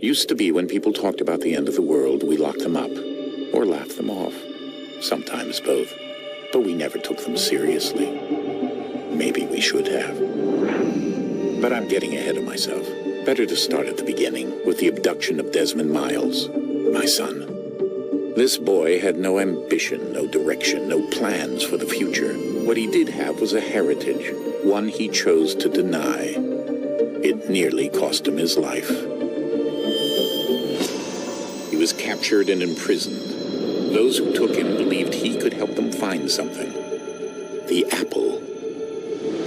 Used to be when people talked about the end of the world, we locked them up, or laughed them off. Sometimes both. But we never took them seriously. Maybe we should have. But I'm getting ahead of myself. Better to start at the beginning, with the abduction of Desmond Miles, my son. This boy had no ambition, no direction, no plans for the future. What he did have was a heritage, one he chose to deny. It nearly cost him his life. He was captured and imprisoned. Those who took him believed he could help them find something. The apple.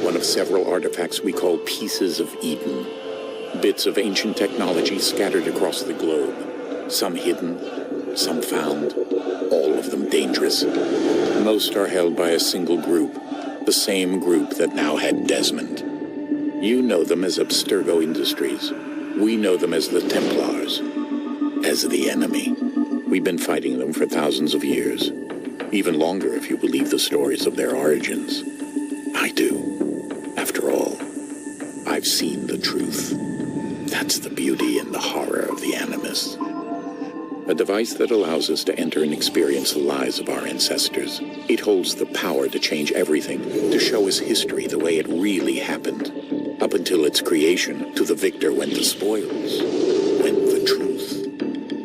One of several artifacts we call pieces of Eden. Bits of ancient technology scattered across the globe. Some hidden, some found, all of them dangerous. Most are held by a single group, the same group that now had Desmond. You know them as Abstergo Industries. We know them as the Templars, as the enemy. We've been fighting them for thousands of years, even longer if you believe the stories of their origins. I do. After all, I've seen the truth. That's the beauty and the horror of the Animus. A device that allows us to enter and experience the lives of our ancestors. It holds the power to change everything, to show us history the way it really happened. Up until its creation, to the victor went the spoils, went the truth.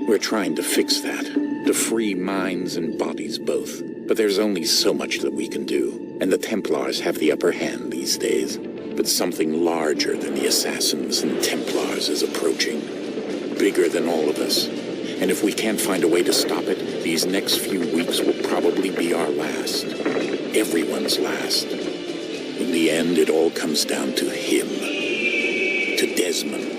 We're trying to fix that, to free minds and bodies both. But there's only so much that we can do, and the Templars have the upper hand these days. But something larger than the Assassins and Templars is approaching, bigger than all of us. And if we can't find a way to stop it, these next few weeks will probably be our last. Everyone's last. In the end, it all comes down to him. To Desmond.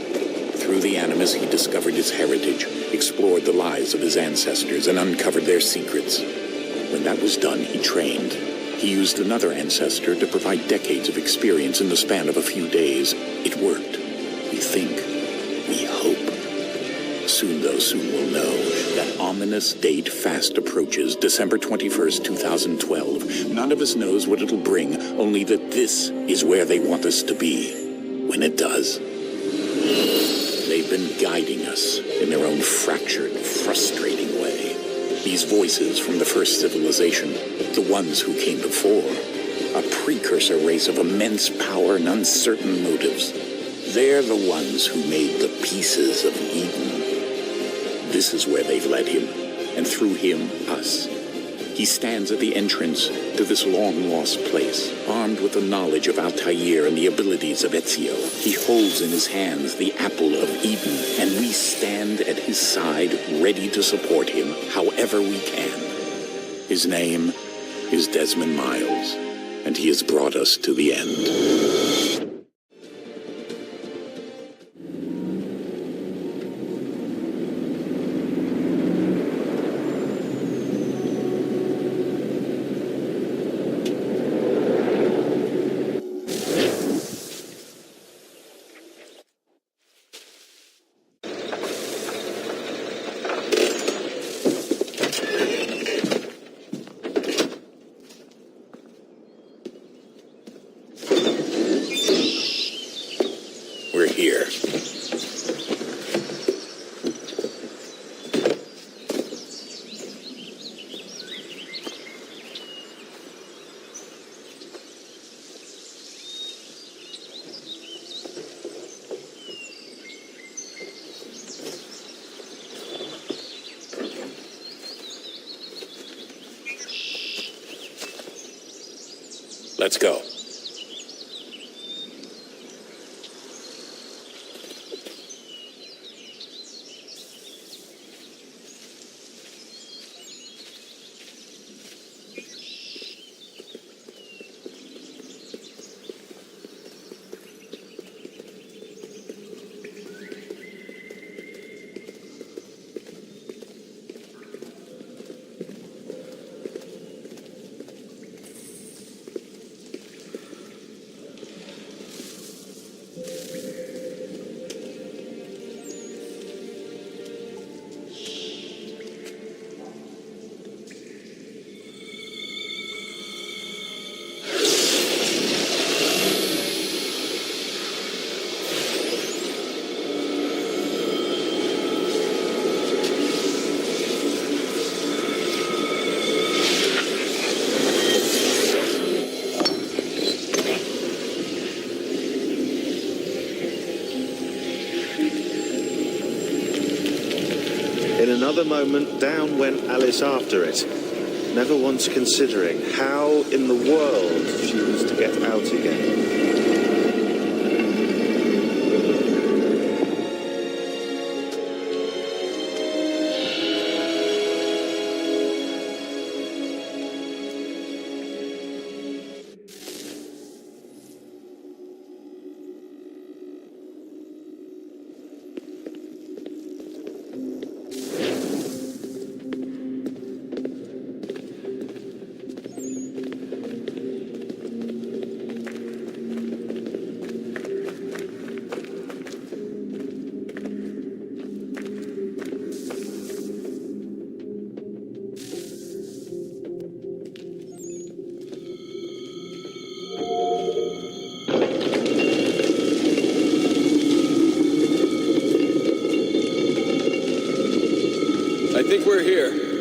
Through the Animus, he discovered his heritage, explored the lives of his ancestors, and uncovered their secrets. When that was done, he trained. He used another ancestor to provide decades of experience in the span of a few days. It worked. We think. We hope. Soon, though, soon we'll know. That ominous date fast approaches, December 21st, 2012. None of us knows what it'll bring, only that this is where they want us to be. When it does. They've been guiding us in their own fractured, frustrating way. These voices from the first civilization, the ones who came before, a precursor race of immense power and uncertain motives. They're the ones who made the pieces of Eden. This is where they've led him, and through him, us. He stands at the entrance to this long-lost place, armed with the knowledge of Altair and the abilities of Ezio. He holds in his hands the apple of Eden, and we stand at his side, ready to support him however we can. His name is Desmond Miles, and he has brought us to the end. We're here. Let's go. another moment, down went Alice after it, never once considering how in the world she was to get out again. I think we're here.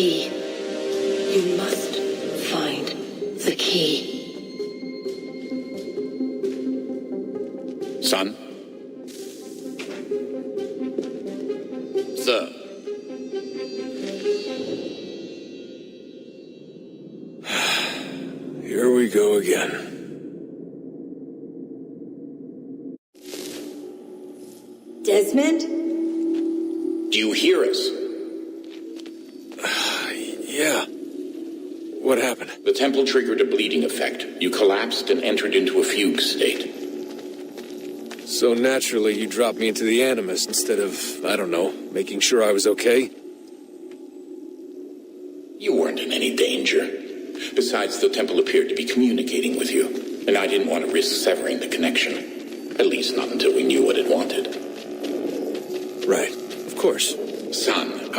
key. You must find the key. Son? Sir. Here we go again. Desmond? Do you hear us? Yeah. What happened? The temple triggered a bleeding effect. You collapsed and entered into a fugue state. So naturally, you dropped me into the Animus instead of, I don't know, making sure I was okay? You weren't in any danger. Besides, the temple appeared to be communicating with you, and I didn't want to risk severing the connection. At least not until we knew what it wanted. Right. Of course. Son,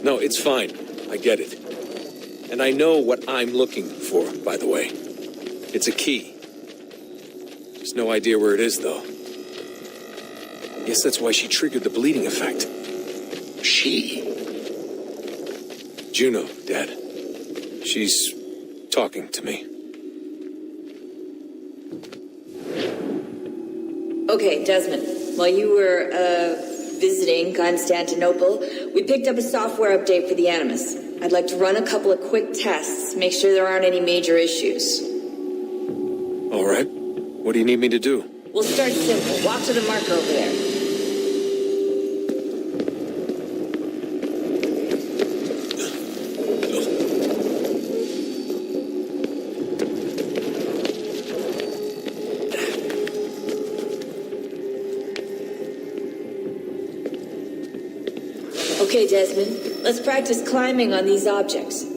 No, it's fine. I get it. And I know what I'm looking for, by the way. It's a key. There's no idea where it is, though. Guess that's why she triggered the bleeding effect. She? Juno, Dad. She's talking to me. Okay, Desmond. While you were, visiting Constantinople, we picked up a software update for the Animus. I'd like to run a couple of quick tests, make sure there aren't any major issues. All right. What do you need me to do? We'll start simple. Walk to the marker over there. Okay, Desmond. Let's practice climbing on these objects.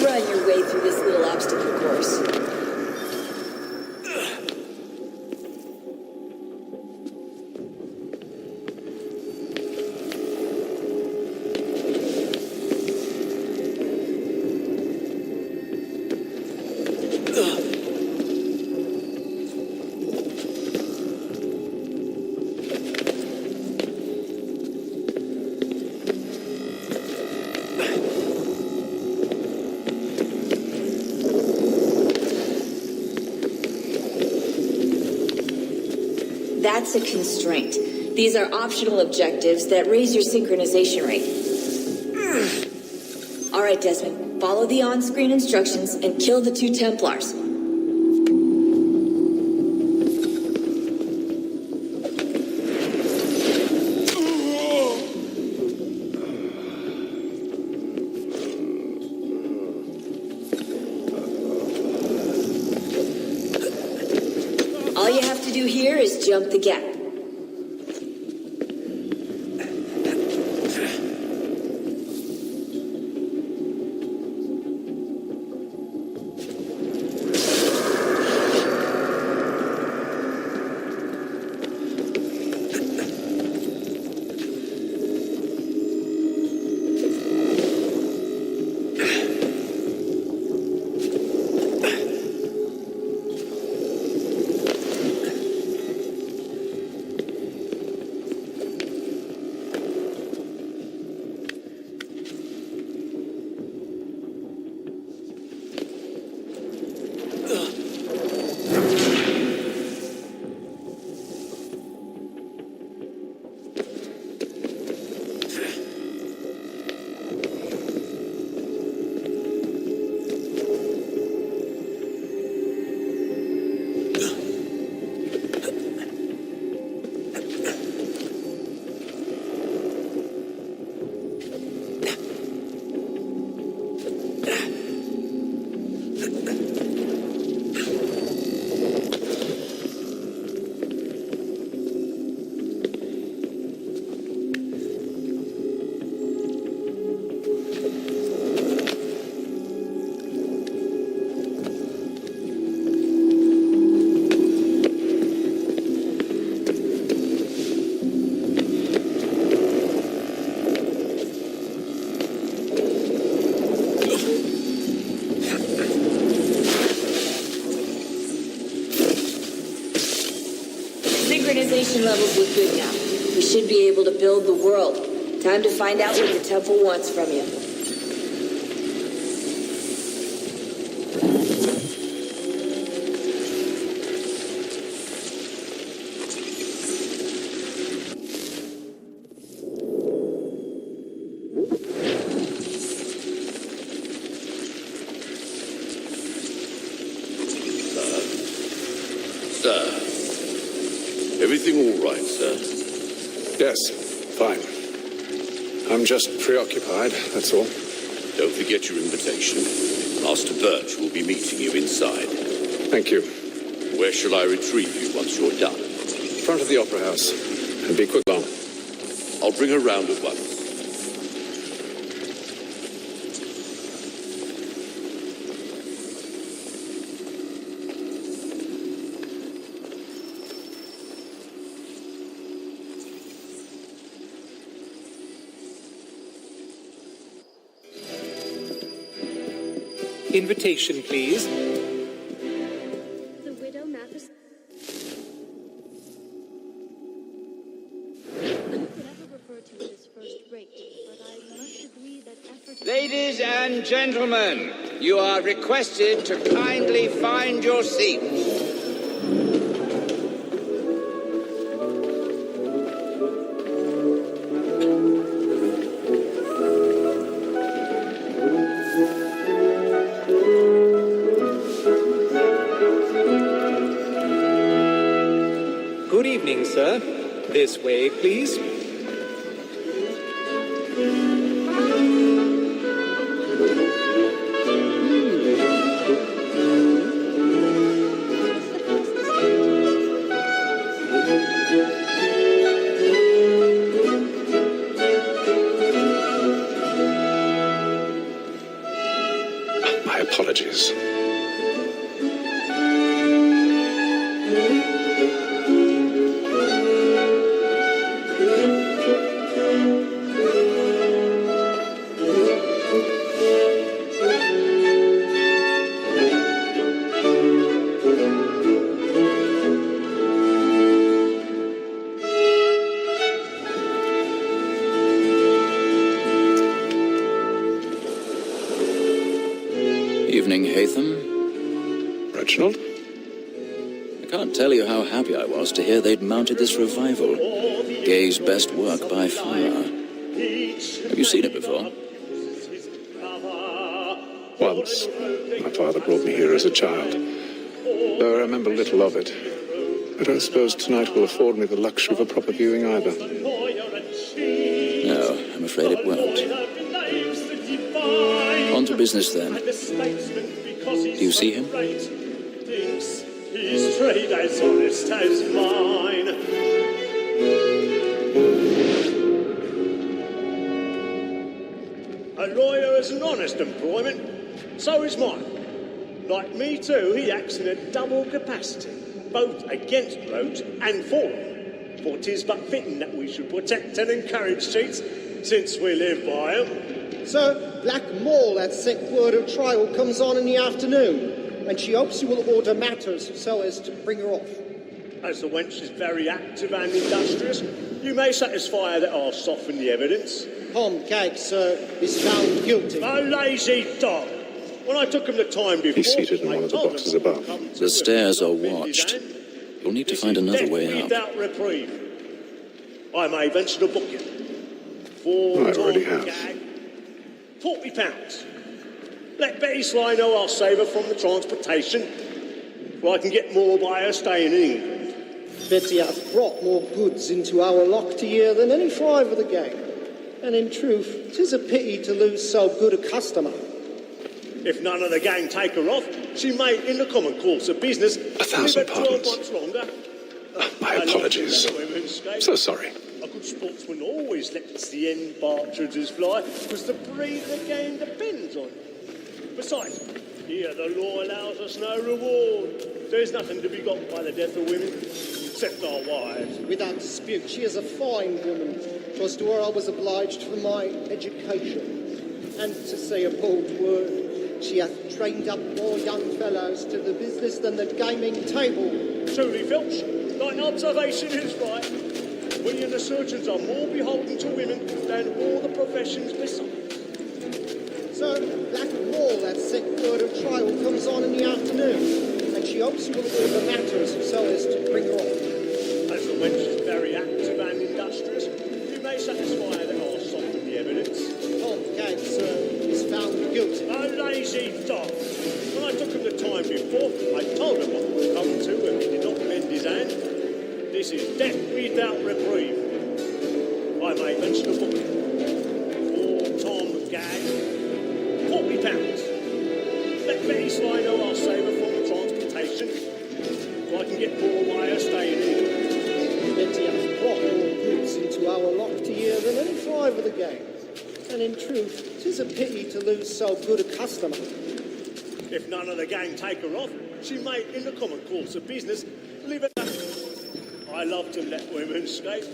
Run your way through this little obstacle course. That's a constraint. These are optional objectives that raise your synchronization rate. All right, Desmond. Follow the on-screen instructions and kill the 2 Templars. All you have to do here is jump the gap. synchronization levels look good now. We should be able to build the world. Time to find out what the temple wants from you. Sir. Everything all right, sir? Yes, fine. I'm just preoccupied, that's all. Don't forget your invitation. Master Birch will be meeting you inside. Thank you. Where shall I retrieve you once you're done? Front of the Opera House. And be quick long. I'll bring her round at once. Invitation, please. The widow Mathis. I could ever refer to it as first rate, but I must agree that effort. Ladies and gentlemen, you are requested to kindly find your seats. Good evening, sir. This way, please. My apologies. Evening, Hatham. Reginald? I can't tell you how happy I was to hear they'd mounted this revival. Gay's best work by far. Have you seen it before? Once. My father brought me here as a child. Though I remember little of it. I don't suppose tonight will afford me the luxury of a proper viewing either. No, I'm afraid it won't. On to business then. Do you see him? His trade as honest as mine. A lawyer is an honest employment, so is mine. Like me too, he acts in a double capacity, both against roads and for them. For 'tis but fitting that we should protect and encourage cheats, since we live by 'em. Sir, Black Mall had sent word of trial comes on in the afternoon, and she hopes you will order matters so as to bring her off. As the wench is very active and industrious, you may satisfy her that I'll soften the evidence. Tom Cagg, sir, is found guilty. A lazy dog! When I took him the time before... He's seated in one of the boxes above. The stairs are watched. You'll need to find another way up. Without reprieve. I may venture to book you. I already have. £40. Let Betty Sly know I'll save her from the transportation, for I can get more by her staying in England. Betty hath brought more goods into our lock to year than any five of the gang. And in truth, 'tis a pity to lose so good a customer. If none of the gang take her off, she may, in the common course of business, 1,000 live at 12 pardons. months longer. My apologies. So sorry. A good sportsman always lets the end partridges fly, because the breed of the game depends on it. Besides, here the law allows us no reward. There's nothing to be got by the death of women, except our wives. Without dispute, she is a fine woman. 'Twas to her I was obliged for my education. And to say a bold word, she hath trained up more young fellows to the business than the gaming table. Truly, Filch, Like observation is right. We and the surgeons are more beholden to women than all the professions besides. So, Black Wall, that set word of trial comes on in the afternoon, and she hopes you will agree the matters so as to bring her on. As the wench is very active and industrious, you may satisfy that I'll soften the evidence. Tom Gads is found guilty. A lazy dog. When I took him the time before, I told him what would come to if he did not mend his hand. This is death without reprieve. I made mention of book. For Tom Gad, £40. Let Betty Sly know I'll save her from the transportation, so I can get more wire staying in. Betty has brought more goods into our locked year than any five of the gang. And in truth, 'tis a pity to lose so good a customer. If none of the gang take her off, she may, in the common course of business, live at that. I love to let women escape.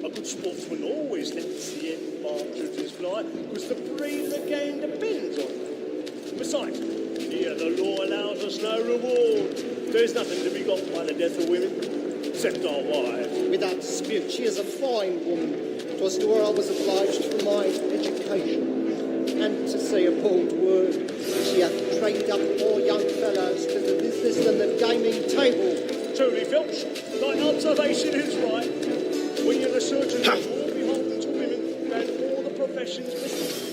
A good sportsman always lets the end partridges fly, because the breed of the game depends on it. Besides, here the law allows us no reward. There's nothing to be got by the death of women, except our wives. Without dispute, she is a fine woman. 'Twas to her I was obliged for my education. And to say a bold word, she hath trained up more young fellows to the business than the gaming table. Truly, Filch, like observation is right. We and the surgeons are more beholden to women than all the professions besides.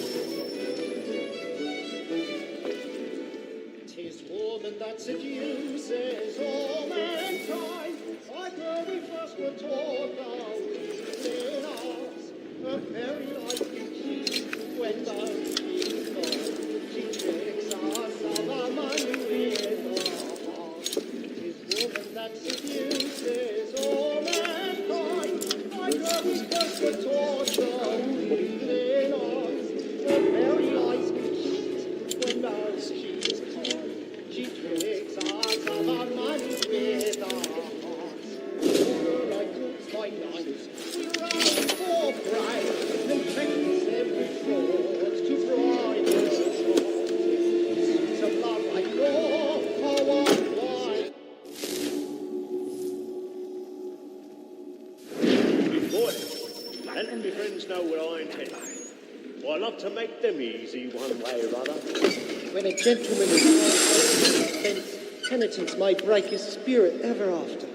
'Tis woman that seduces all mankind. Like her we first were taught our within us. A very life she when those things fall. She tricks us of our money with her heart. 'Tis woman that seduces all mankind. Like her we first were taught our within us. A very life when those things fall. She tricks us of our money with her heart. Like goods by night, we run for pride, and practice every fraud to bribe us all. So love like law, our wine. Boy, and my friends know what I intend. I love to make them easy one way or other. When a gentleman is bent, penitence may break his spirit ever after.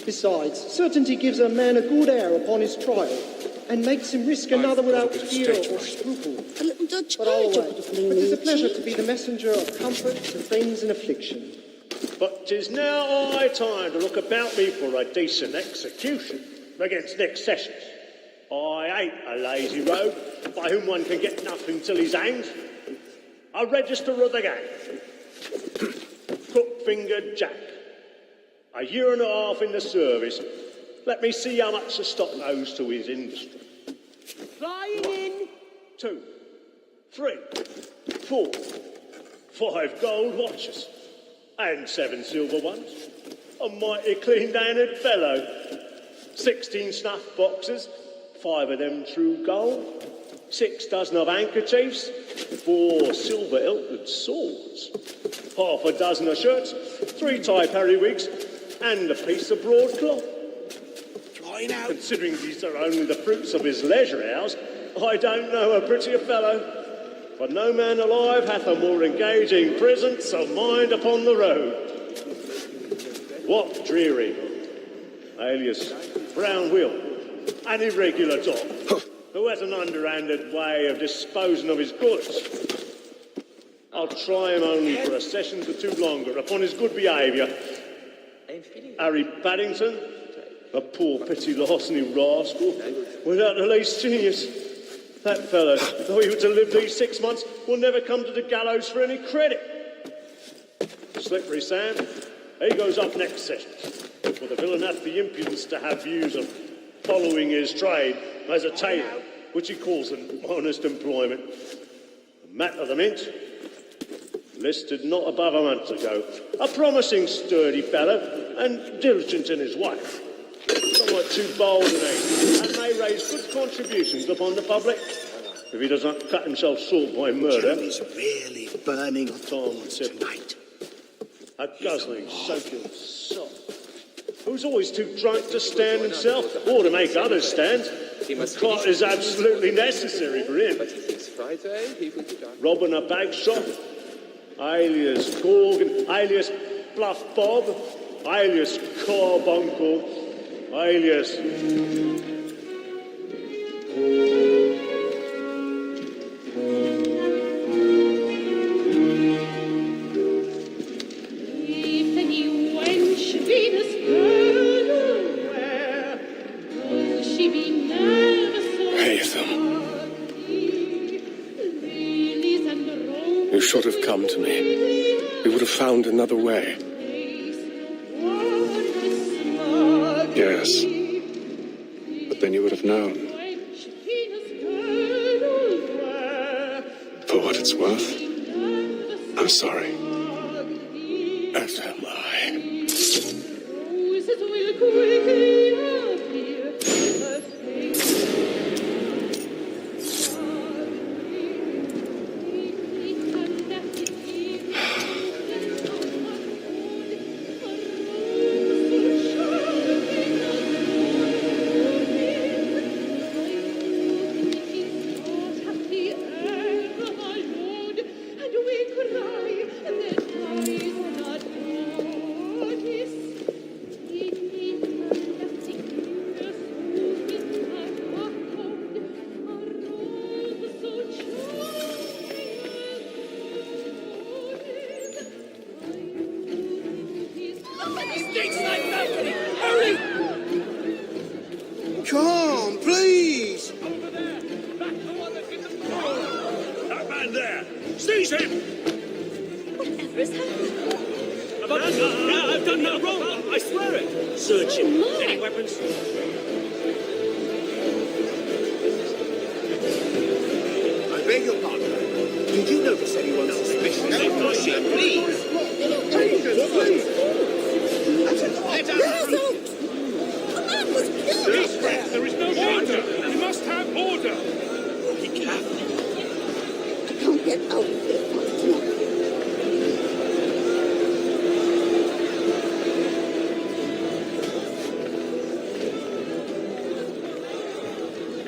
Besides, certainty gives a man a good air upon his trial, and makes him risk another without fear or scruple. A little Dutch But always, page, it is a pleasure to be the messenger of comfort to friends in affliction. But 'tis now high time to look about me for a decent execution against next sessions. I ain't a lazy rogue by whom one can get nothing till he's hanged. A register of the gang. Crook-fingered Jack. A year and a half in the service. Let me see how much the stock goes to his industry. Flying in. 2, 3, 4, 5 gold watches. And 7 silver ones. A mighty clean-handed fellow. 16 snuff boxes. 5 of them true gold. 6 dozen of handkerchiefs. 4 silver hilted swords. Half a dozen of shirts. 3 tie periwigs. And a piece of broadcloth. Flying out. Considering these are only the fruits of his leisure hours, I don't know a prettier fellow. For no man alive hath a more engaging presence of mind upon the road. Wat Dreary, alias Brown Will, an irregular dog, who has an underhanded way of disposing of his goods. I'll try him only for a session or 2 longer upon his good behaviour. Harry Paddington, a poor petty larceny rascal, without the least genius. That fellow, though he were to live these 6 months, will never come to the gallows for any credit. Slippery Sam, he goes up next session, for the villain hath the impudence to have views of following his trade as a tailor, which he calls an honest employment. Matt of the Mint, listed not above a month ago, a promising sturdy fellow, and diligent in his way. Somewhat too bold an age, and may raise good contributions upon the public, if he does not cut himself short by murder. He's really burning Tom Sibley, tonight. a guzzling, soaking sot, whose He's always too drunk to stand himself or to make others stand. The clot is absolutely necessary for him. Robbing a bag shop, alias Gorgon, alias Bluff Bob, alias Carbuncle, alias... If any wench Venus heard where, though she be never so lilies and roses, You should have come to me. We would have found another way. Yes. But then you would have known. For what it's worth, I'm sorry. As am I. roses will quickly appear. Her face Come, please! That man there! Seize him! Whatever has happened? I've done no wrong, I swear it! Search him. Any weapons? I beg your pardon. Did you notice anyone suspicious? Please! Let us through! There is no order! We must have order! Be careful. I can't get out of here fast enough.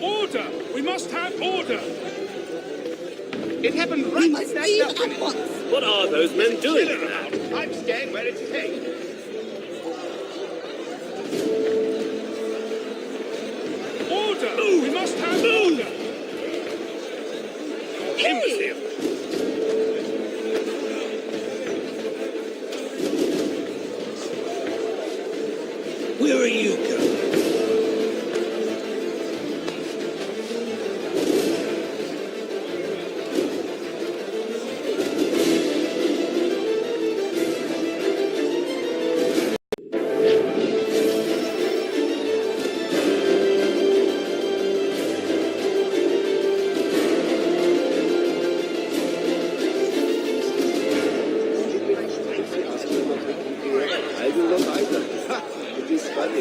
Order! We must have order! It happened right. We must leave at once. What are those men doing around? I'm staying where it's safe. Order! We must have order! Imbecile! Where are you going? I will not either. It is funny.